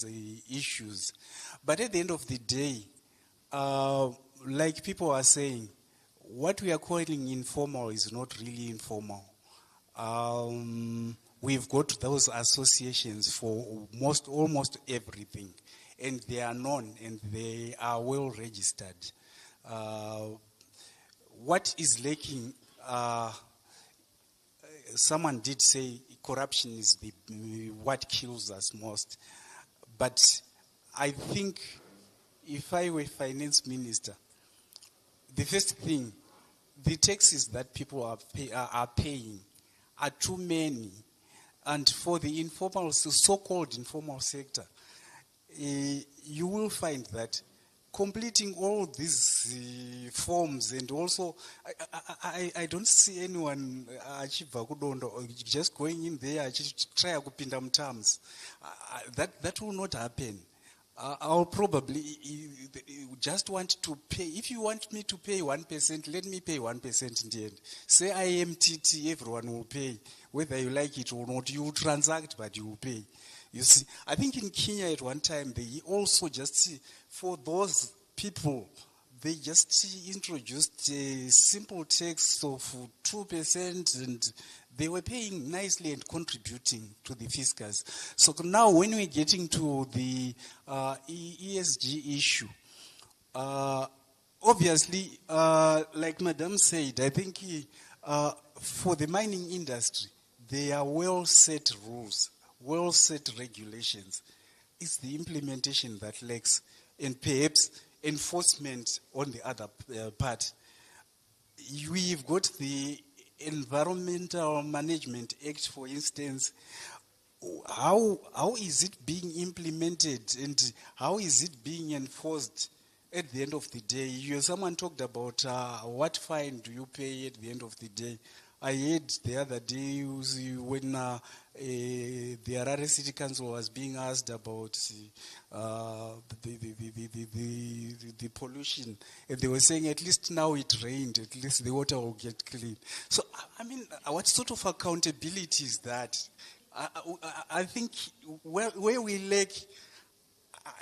the issues. But at the end of the day, like people are saying, what we are calling informal is not really informal. We've got those associations for almost everything, and they are known and they are well registered. What is lacking? Someone did say corruption is what kills us most, but I think if I were finance minister, the first thing, the taxes that people are paying are too many. And for the informal, so-called informal sector, you will find that completing all these forms, and also I don't see anyone just going in there try kupinda terms. That will not happen. I'll probably just want to pay. If you want me to pay 1%, let me pay 1% in the end. Say IMTT, everyone will pay. Whether you like it or not, you will transact, but you will pay. You see, I think in Kenya at one time, they also just, for those people, they just introduced a simple tax of 2%, and they were paying nicely and contributing to the fiscus. So now when we're getting to the ESG issue, obviously, like Madam said, I think for the mining industry, there are well-set rules, well-set regulations. It's the implementation that lacks, and perhaps enforcement on the other part. We've got the Environmental Management Act, for instance. How is it being implemented, and how is it being enforced at the end of the day? Someone talked about what fine do you pay at the end of the day. I heard the other day when the Harare City Council was being asked about the pollution, and they were saying at least now it rained, at least the water will get clean. So, I mean, what sort of accountability is that? I think where we lack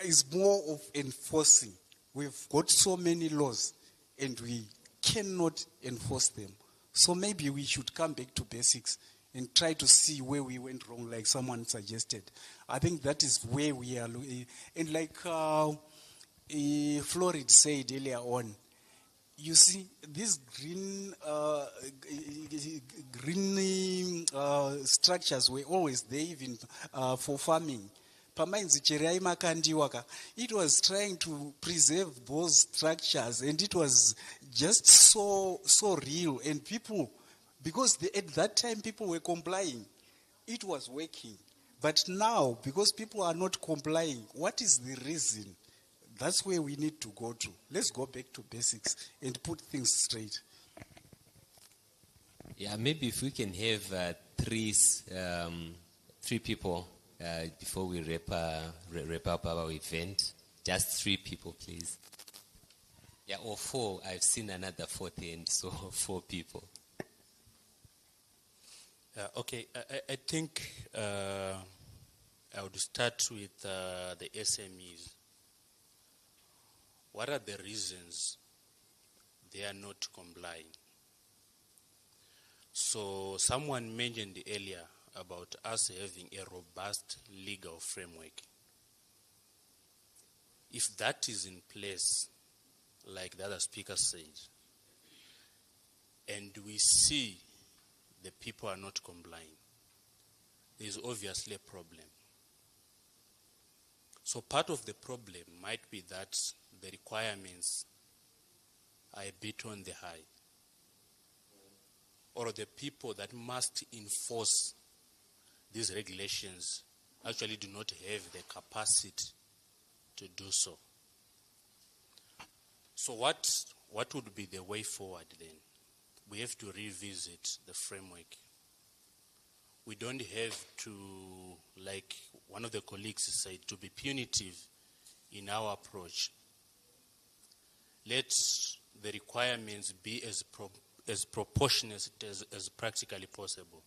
is more of enforcing. We've got so many laws and we cannot enforce them. So maybe we should come back to basics and try to see where we went wrong, like someone suggested. I think that is where we are. And like Florid said earlier on, you see, these green structures were always there even for farming. It was trying to preserve those structures, and it was just so real. And people, because at that time people were complying, it was working. But now, because people are not complying, what is the reason? That's where we need to go to. Let's go back to basics and put things straight. Yeah, maybe if we can have three people before we wrap up our event. Just 3 people, please. Yeah, or 4. I've seen another 4th end, so 4 people. Okay, I think I would start with the SMEs. What are the reasons they are not complying? So someone mentioned earlier about us having a robust legal framework. If that is in place, like the other speaker said, and we see the people are not complying, there is obviously a problem. So part of the problem might be that the requirements are a bit on the high, or the people that must enforce these regulations actually do not have the capacity to do so. So what would be the way forward then? We have to revisit the framework. We don't have to, like one of the colleagues said, to be punitive in our approach. Let the requirements be as proportionate as practically possible.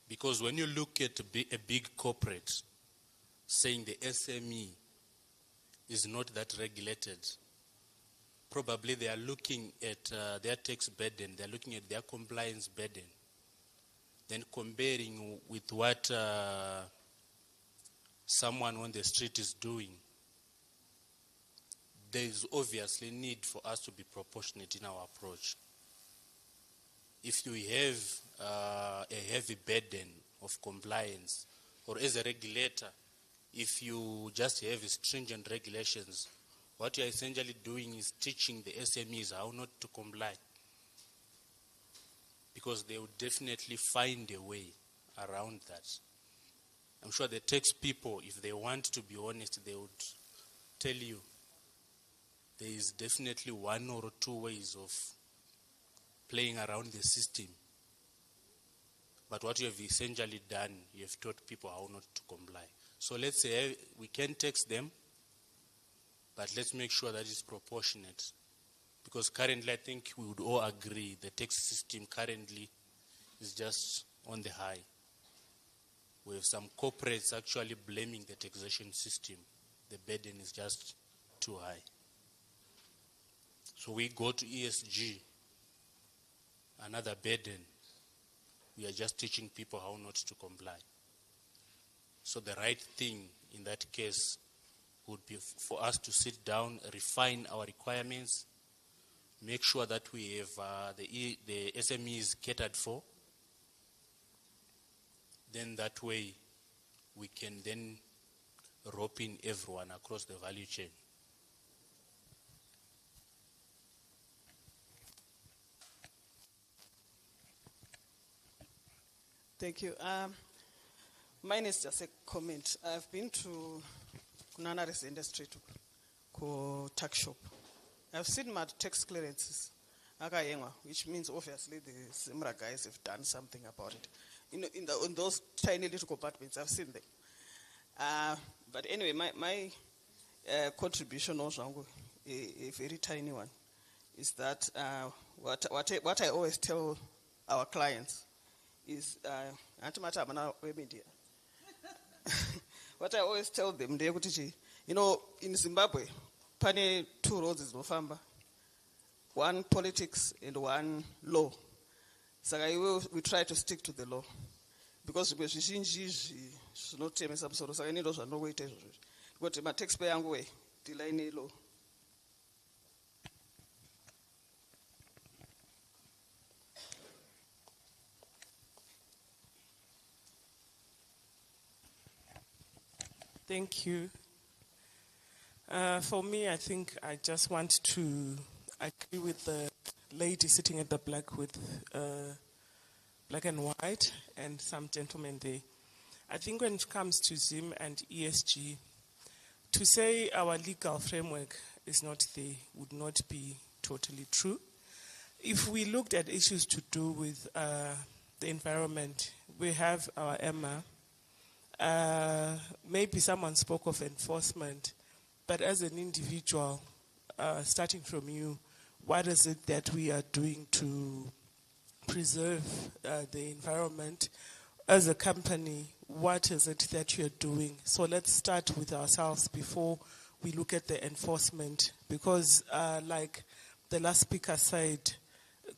Because when you look at a big corporate, saying the SME is not that regulated. Probably they are looking at their tax burden, they are looking at their compliance burden, then comparing with what someone on the street is doing. There is obviously need for us to be proportionate in our approach. If you have a heavy burden of compliance, or as a regulator, if you just have stringent regulations, what you're essentially doing is teaching the SMEs how not to comply. Because they would definitely find a way around that. I'm sure the tax people, if they want to be honest, they would tell you there is definitely one or two ways of playing around the system. But what you have essentially done, you have taught people how not to comply. So let's say we can tax them, but let's make sure that it's proportionate. Because currently, I think we would all agree the tax system currently is just on the high. We have some corporates actually blaming the taxation system. The burden is just too high. So we go to ESG, another burden. We are just teaching people how not to comply. So the right thing in that case would be for us to sit down, refine our requirements, make sure that we have the SMEs catered for. Then that way we can then rope in everyone across the value chain. Thank you. Mine is just a comment. I've been to Kunanaris industry to tax shop. I've seen my tax clearances, which means obviously the Simra guys have done something about it. In those tiny little compartments, I've seen them. But anyway, my contribution also, a very tiny one, is that what I always tell our clients is, what I always tell them, in Zimbabwe, pane 2 roads is Nofamba. One politics and one law. So we try to stick to the law. Because it's not some sort of any laws are no way to what my taxpayer way, delay law. Thank you. For me, I think I just want to agree with the lady sitting at the black with black and white and some gentlemen there. I think when it comes to Zim and ESG, to say our legal framework is not there would not be totally true. If we looked at issues to do with the environment, we have our EMA. Maybe someone spoke of enforcement, but as an individual, starting from you, what is it that we are doing to preserve the environment? As a company, what is it that you're doing? So let's start with ourselves before we look at the enforcement, because like the last speaker said,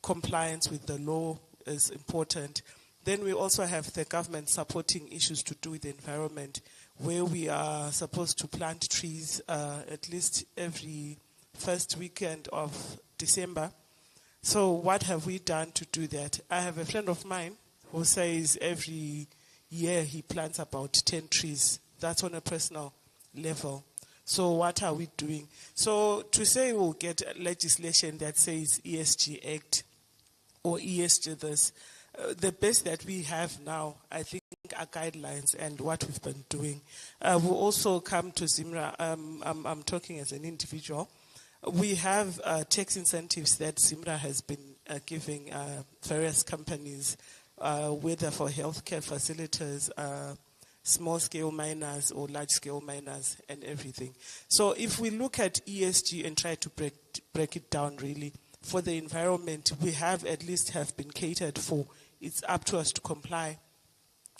compliance with the law is important. Then we also have the government supporting issues to do with the environment, where we are supposed to plant trees at least every first weekend of December. So what have we done to do that? I have a friend of mine who says every year he plants about 10 trees. That's on a personal level. So what are we doing? So to say we'll get legislation that says ESG Act or ESG this, the best that we have now, I think, are guidelines and what we've been doing. We'll also come to Zimra. I'm talking as an individual. We have tax incentives that Zimra has been giving various companies, whether for healthcare facilities, small-scale miners or large-scale miners and everything. So if we look at ESG and try to break it down really, for the environment, we have been catered for. It's up to us to comply.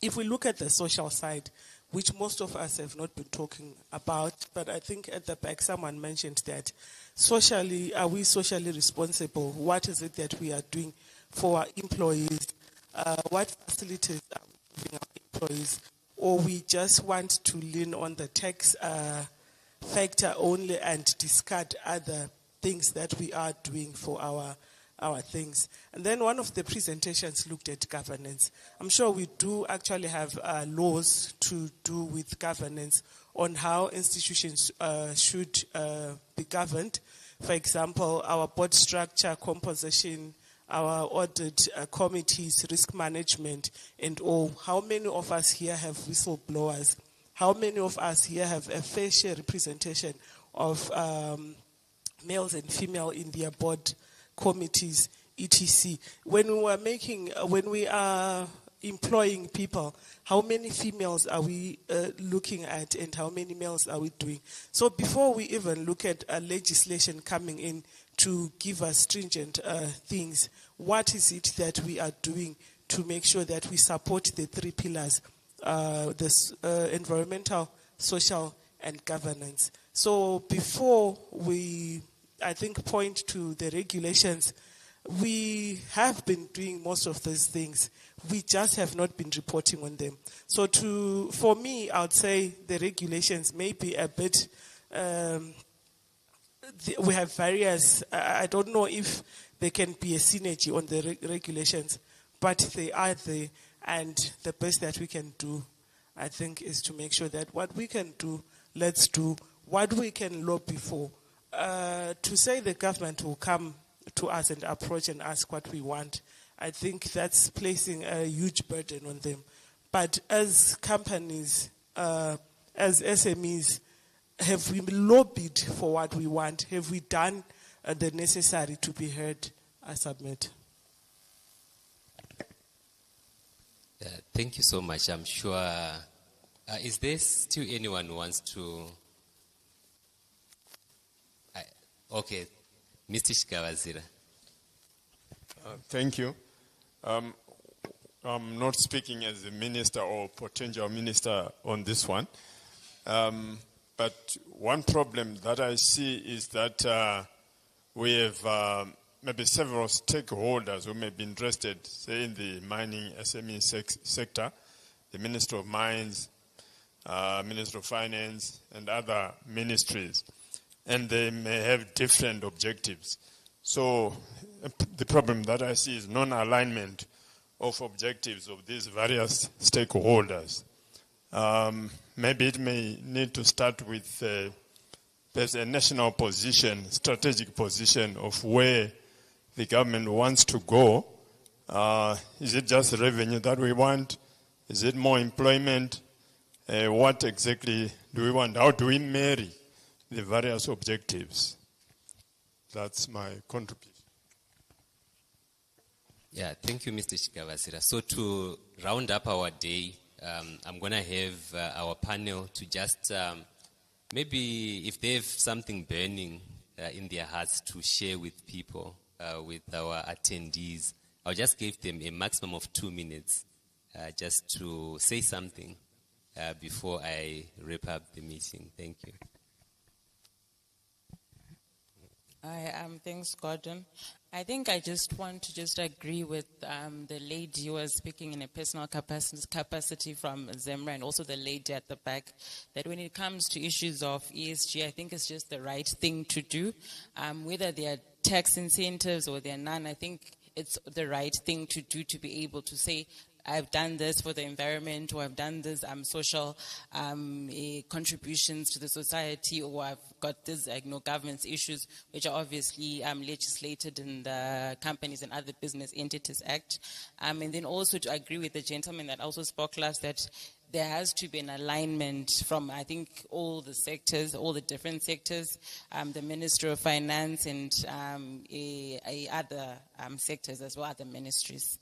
If we look at the social side, which most of us have not been talking about. But I think at the back someone mentioned that socially, are we socially responsible? What is it that we are doing for our employees? What facilities are we giving our employees? Or we just want to lean on the tax factor only and discard other things that we are doing for our things. And then one of the presentations looked at governance. I'm sure we do actually have laws to do with governance on how institutions should be governed. For example, our board structure, composition, our audit committees, risk management, and all. How many of us here have whistleblowers? How many of us here have a fair share representation of males and female in their board committees, etc. When we are employing people, how many females are we looking at and how many males are we doing? So before we even look at legislation coming in to give us stringent things, what is it that we are doing to make sure that we support the three pillars, this environmental, social, and governance? So before we, I think, point to the regulations, we have been doing most of these things. We just have not been reporting on them. So for me, I would say the regulations may be a bit, we have various, I don't know if there can be a synergy on the regulations, but they are there, and the best that we can do, I think, is to make sure that what we can do, let's do. What we can lobby for. To say the government will come to us and approach and ask what we want, I think that's placing a huge burden on them. But as companies, as SMEs, have we lobbied for what we want? Have we done the necessary to be heard? I submit. Thank you so much. I'm sure. Is there still anyone who wants to? Okay, Mr. Shikawazira. Thank you. I'm not speaking as a minister or potential minister on this one. But one problem that I see is that we have maybe several stakeholders who may be interested, say in the mining SME sector, the Minister of Mines, Minister of Finance, and other ministries. And they may have different objectives. So the problem that I see is non-alignment of objectives of these various stakeholders. Maybe it may need to start with there's a national position, strategic position of where the government wants to go. Is it just revenue that we want? Is it more employment? What exactly do we want? How do we marry the various objectives? That's my contribution. Yeah, thank you, Mr. Shikawazira. So to round up our day, I'm going to have our panel to just maybe if they have something burning in their hearts to share with people, with our attendees, I'll just give them a maximum of 2 minutes just to say something before I wrap up the meeting. Thank you. Thanks, Gordon. I think I just want to just agree with the lady who was speaking in a personal capacity from Zimra, and also the lady at the back, that when it comes to issues of ESG, I think it's just the right thing to do. Whether they are tax incentives or they're none, I think it's the right thing to do to be able to say, I've done this for the environment, or I've done this social contributions to the society, or I've got this governance issues, which are obviously legislated in the Companies and Other Business Entities Act. And then also to agree with the gentleman that also spoke last, that there has to be an alignment from, I think, all the sectors, all the different sectors, the Ministry of Finance and other sectors as well, other ministries.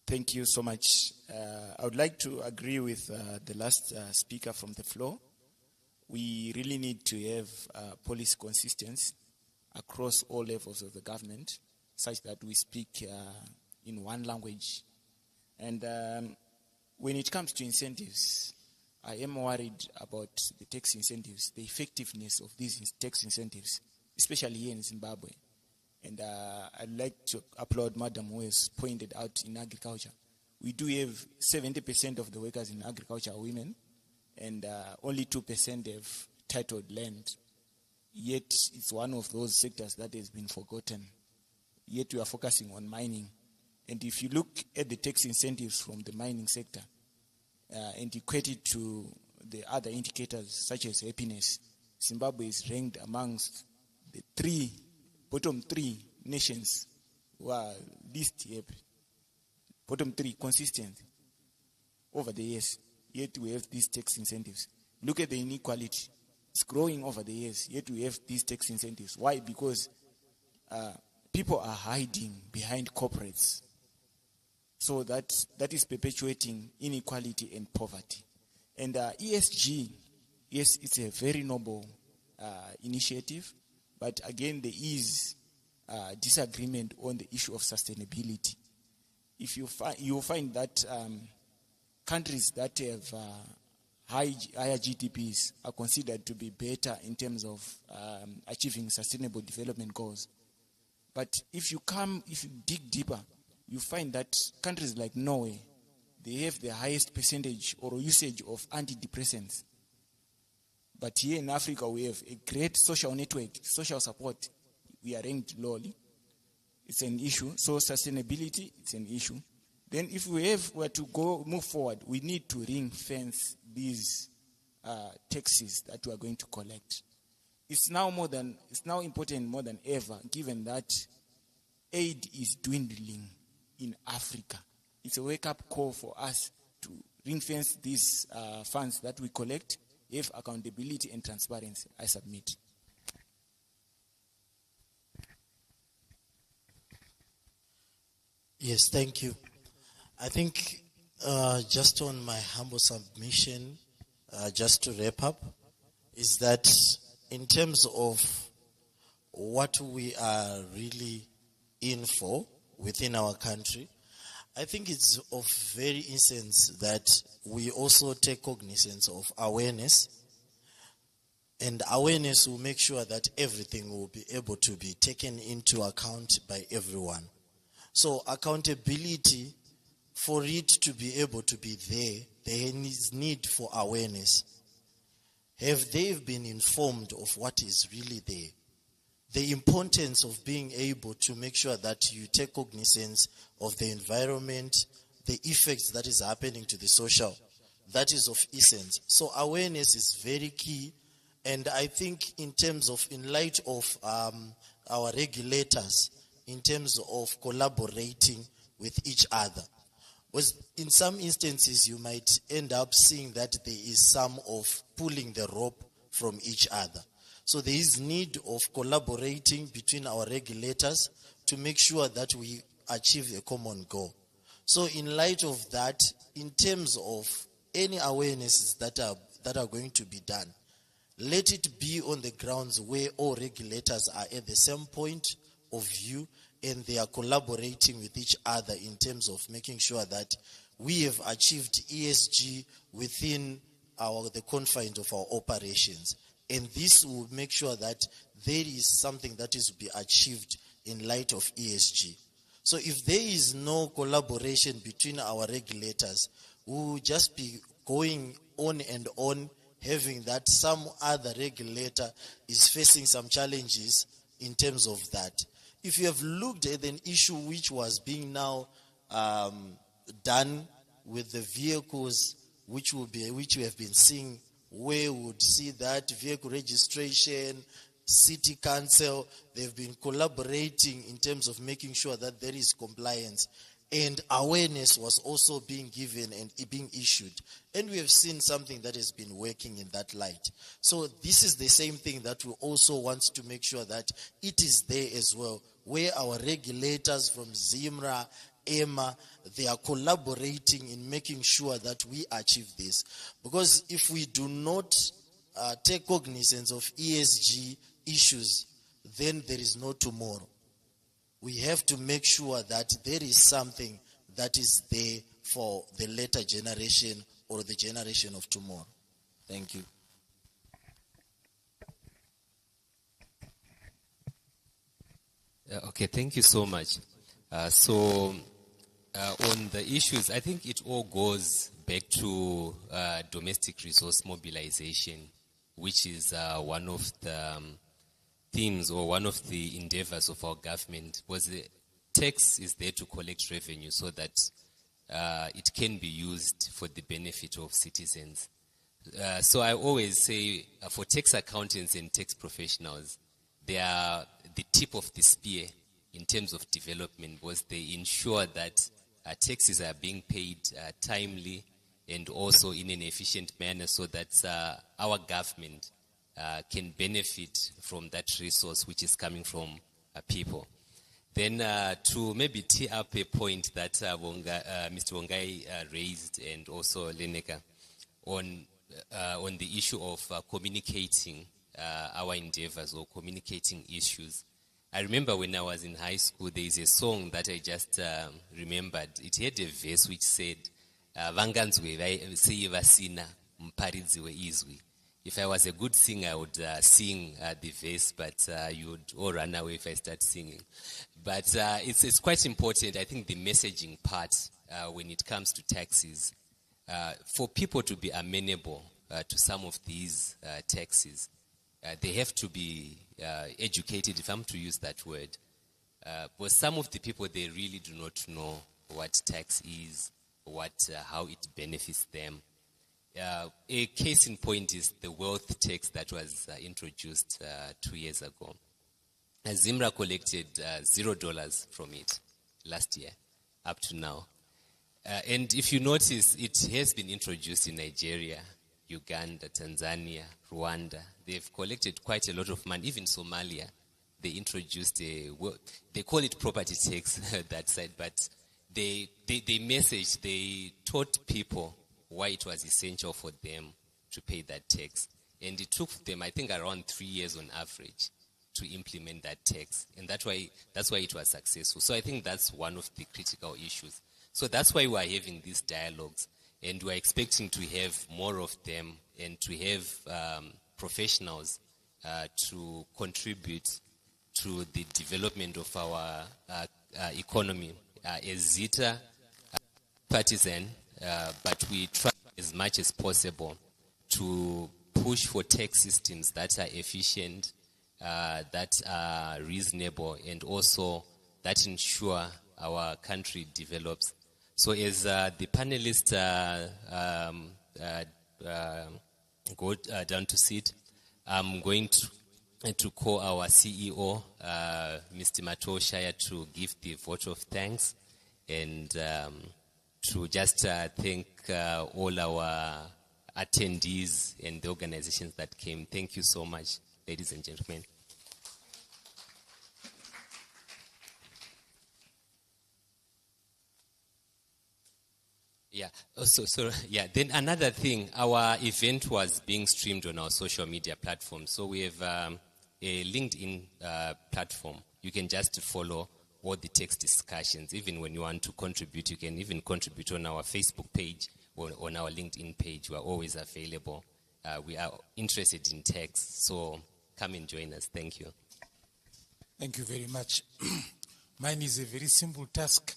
Thank you so much. I would like to agree with the last speaker from the floor. We really need to have policy consistency across all levels of the government, such that we speak in one language. And when it comes to incentives, I am worried about the tax incentives, the effectiveness of these tax incentives, especially here in Zimbabwe. And I'd like to applaud Madam who has pointed out in agriculture. We do have 70% of the workers in agriculture are women, and only 2% have titled land. Yet it's one of those sectors that has been forgotten. Yet we are focusing on mining. And if you look at the tax incentives from the mining sector and equate it to the other indicators such as happiness, Zimbabwe is ranked amongst the bottom three nations who are least happy. Bottom three, consistent over the years. Yet we have these tax incentives. Look at the inequality. It's growing over the years, yet we have these tax incentives. Why? Because people are hiding behind corporates. So that is perpetuating inequality and poverty. And ESG, yes, it's a very noble initiative, but again, there is disagreement on the issue of sustainability. If you'll find that countries that have higher GDPs are considered to be better in terms of achieving sustainable development goals. But if you dig deeper, you find that countries like Norway, they have the highest percentage or usage of antidepressants. But here in Africa, we have a great social network, social support. We are ranked lowly. It's an issue. So sustainability, it's an issue. Then if we were to move forward, we need to ring fence these taxes that we are going to collect. It's now important more than ever, given that aid is dwindling in Africa. It's a wake-up call for us to ring fence these funds that we collect, have accountability and transparency. I submit. Yes, thank you. I think just on my humble submission, just to wrap up, is that in terms of what we are really in for within our country, I think it's of very essence that we also take cognizance of awareness, and awareness will make sure that everything will be able to be taken into account by everyone. So accountability, for it to be able to be there is need for awareness. Have they been informed of what is really there? The importance of being able to make sure that you take cognizance of the environment, the effects that is happening to the social, that is of essence. So awareness is very key. And I think in light of our regulators, in terms of collaborating with each other. Was in some instances you might end up seeing that there is some of pulling the rope from each other. So there is need of collaborating between our regulators to make sure that we achieve a common goal. So in light of that, in terms of any awarenesses that are going to be done, let it be on the grounds where all regulators are at the same point of view and they are collaborating with each other in terms of making sure that we have achieved ESG within the confines of our operations. And this will make sure that there is something that is to be achieved in light of ESG. So if there is no collaboration between our regulators, we will just be going on and on, having that some other regulator is facing some challenges in terms of that. If you have looked at an issue which was being now done with the vehicles which we have been seeing, where we would see that vehicle registration, city council, they've been collaborating in terms of making sure that there is compliance. And awareness was also being given and being issued. And we have seen something that has been working in that light. So this is the same thing that we also want to make sure that it is there as well, where our regulators from ZIMRA, EMA, they are collaborating in making sure that we achieve this. Because if we do not take cognizance of ESG issues, then there is no tomorrow. We have to make sure that there is something that is there for the later generation or the generation of tomorrow. Thank you. Okay, thank you so much. On the issues, I think it all goes back to domestic resource mobilization, which is one of the themes or one of the endeavors of our government. Was the tax is there to collect revenue so that it can be used for the benefit of citizens. So I always say for tax accountants and tax professionals, they are the tip of the spear in terms of development, because they ensure that taxes are being paid timely and also in an efficient manner, so that our government can benefit from that resource which is coming from people. Then to maybe tee up a point that Mr. Wongai raised, and also Leneka, on the issue of communicating our endeavors or communicating issues. I remember when I was in high school, there is a song that I just remembered. It had a verse which said, "Vanganzwe vasina mparidziwe izwi." If I was a good singer, I would sing the verse, but you would all run away if I start singing. But it's quite important, I think, the messaging part when it comes to taxes. For people to be amenable to some of these taxes, they have to be educated, if I'm to use that word. But some of the people, they really do not know what tax is, how it benefits them. A case in point is the wealth tax that was introduced 2 years ago. Zimra collected $0 from it last year up to now. And if you notice, it has been introduced in Nigeria, Uganda, Tanzania, Rwanda. They've collected quite a lot of money. Even Somalia, they introduced they call it property tax that side, but they taught people why it was essential for them to pay that tax. And it took them, I think, around 3 years on average to implement that tax. And that's why it was successful. So I think that's one of the critical issues. So that's why we're having these dialogues, and we're expecting to have more of them, and to have professionals to contribute to the development of our economy. As Zita, partisan, but we try as much as possible to push for tax systems that are efficient, that are reasonable, and also that ensure our country develops. So as the panelists go down to sit, I'm going to call our CEO, Mr. Matoshaya, to give the vote of thanks, and to just thank all our attendees and the organizations that came. Thank you so much, ladies and gentlemen. Yeah. Then another thing, our event was being streamed on our social media platforms. So we have a LinkedIn platform. You can just follow all the text discussions. Even when you want to contribute, you can even contribute on our Facebook page or on our LinkedIn page. We are always available. We are interested in text, so come and join us. Thank you. Thank you very much. Mine is a very simple task.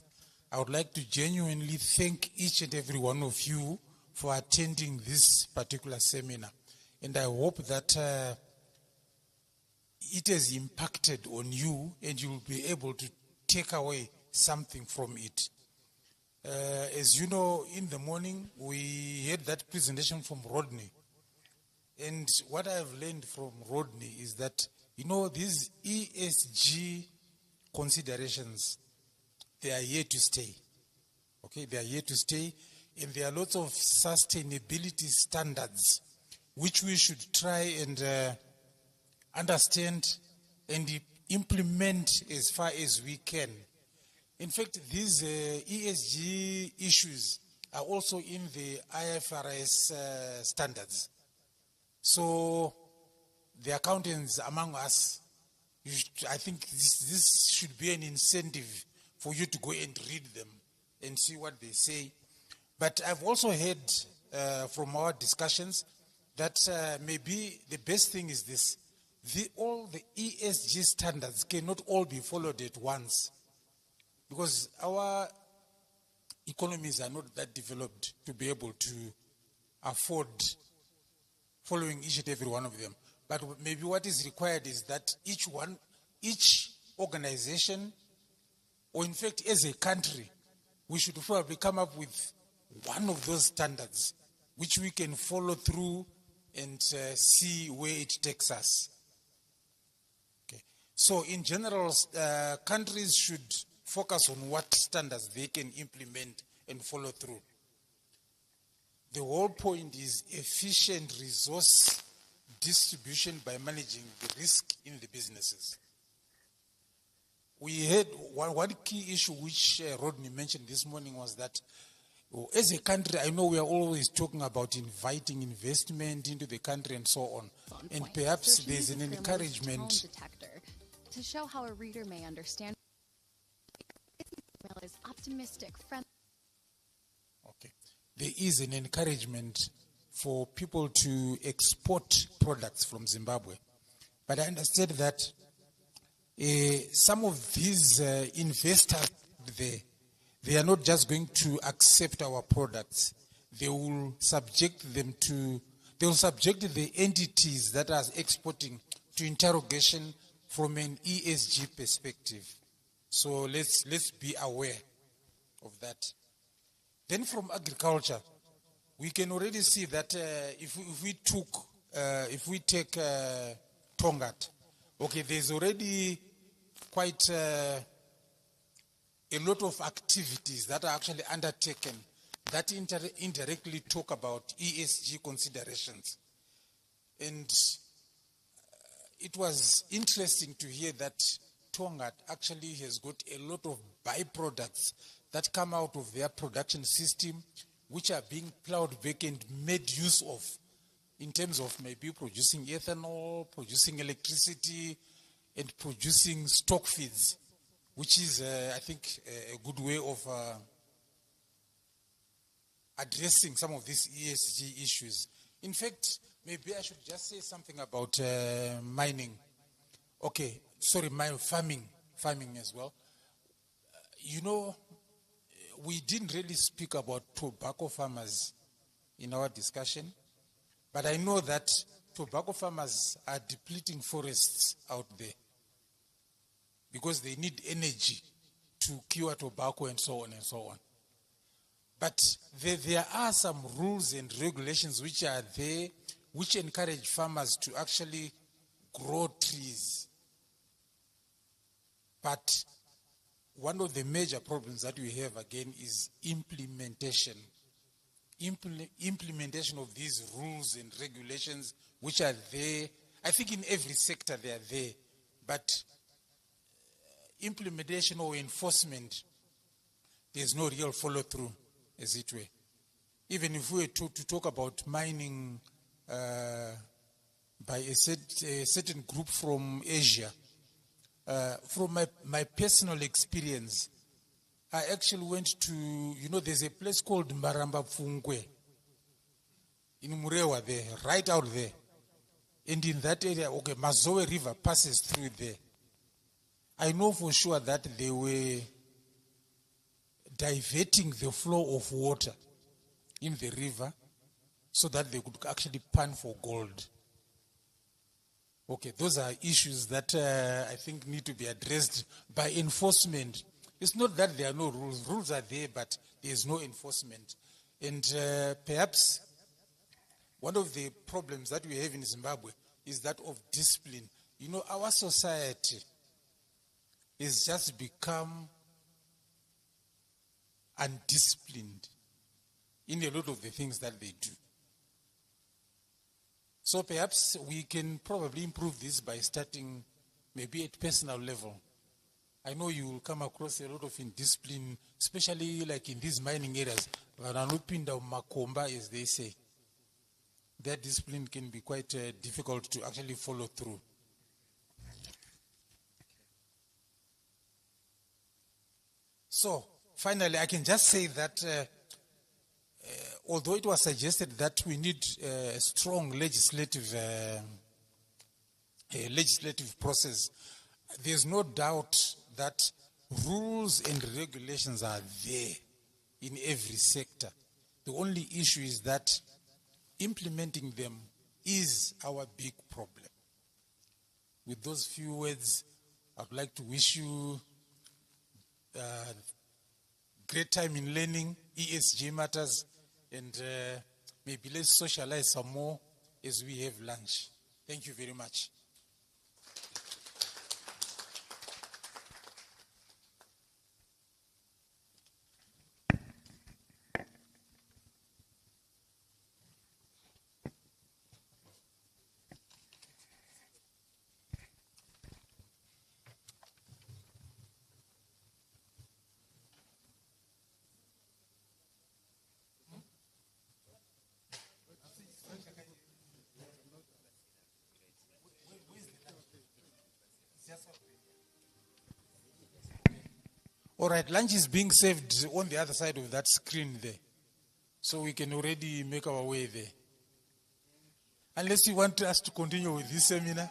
I would like to genuinely thank each and every one of you for attending this particular seminar. And I hope that it has impacted on you, and you will be able to take away something from it. As you know, in the morning, we had that presentation from Rodney. And what I've learned from Rodney is that, these ESG considerations, they are here to stay. Okay, they are here to stay. And there are lots of sustainability standards which we should try and understand and implement as far as we can. In fact, these ESG issues are also in the IFRS standards. So the accountants among us, I think this should be an incentive for you to go and read them and see what they say. But I've also heard from our discussions that maybe the best thing is this. All the ESG standards cannot all be followed at once, because our economies are not that developed to be able to afford following each and every one of them. But maybe what is required is that each organization, or in fact as a country, we should probably come up with one of those standards which we can follow through and see where it takes us. Okay. So in general, countries should focus on what standards they can implement and follow through. The whole point is efficient resource distribution by managing the risk in the businesses. We had one key issue which Rodney mentioned this morning was that as a country, I know we are always talking about inviting investment into the country and so on. And perhaps so there's an encouragement detector to show how a reader may understand. Email is optimistic, friendly. Okay. There is an encouragement for people to export products from Zimbabwe. But I understand that some of these investors there, they are not just going to accept our products. They will subject the entities that are exporting to interrogation from an ESG perspective. So let's be aware of that. Then from agriculture, we can already see that if we take Tongat, okay, there's already quite a lot of activities that are actually undertaken that indirectly talk about ESG considerations. And it was interesting to hear that Tongat actually has got a lot of byproducts that come out of their production system, which are being plowed back and made use of in terms of maybe producing ethanol, producing electricity, and producing stock feeds, which is, I think, a good way of addressing some of these ESG issues. In fact, maybe I should just say something about mining. Okay, sorry, farming as well. You know, we didn't really speak about tobacco farmers in our discussion, but I know that tobacco farmers are depleting forests out there because they need energy to cure tobacco and so on and so on. But there are some rules and regulations which are there which encourage farmers to actually grow trees. But one of the major problems that we have again is implementation. Implementation of these rules and regulations which are there. I think in every sector they are there. But implementation or enforcement, there's no real follow-through, as it were. Even if we were to talk about mining by a certain group from Asia, from my personal experience, I actually went to, there's a place called Maramba Pfungwe in Murewa there, right out there. And in that area, okay, Mazoe River passes through there. I know for sure that they were diverting the flow of water in the river so that they could actually pan for gold. Okay, those are issues that I think need to be addressed by enforcement. It's not that there are no rules. Rules are there, but there's no enforcement. And perhaps one of the problems that we have in Zimbabwe is that of discipline. Our society has just become undisciplined in a lot of the things that they do. So perhaps we can probably improve this by starting maybe at personal level. I know you will come across a lot of indiscipline, especially like in these mining areas. Vananopinda makomba, as they say. That discipline can be quite difficult to actually follow through. So, finally, I can just say that although it was suggested that we need a strong legislative process, there's no doubt that rules and regulations are there in every sector. The only issue is that implementing them is our big problem. With those few words, I'd like to wish you great time in learning ESG matters, and maybe let's socialize some more as we have lunch. Thank you very much. All right, lunch is being served on the other side of that screen there. So we can already make our way there. Unless you want us to continue with this seminar.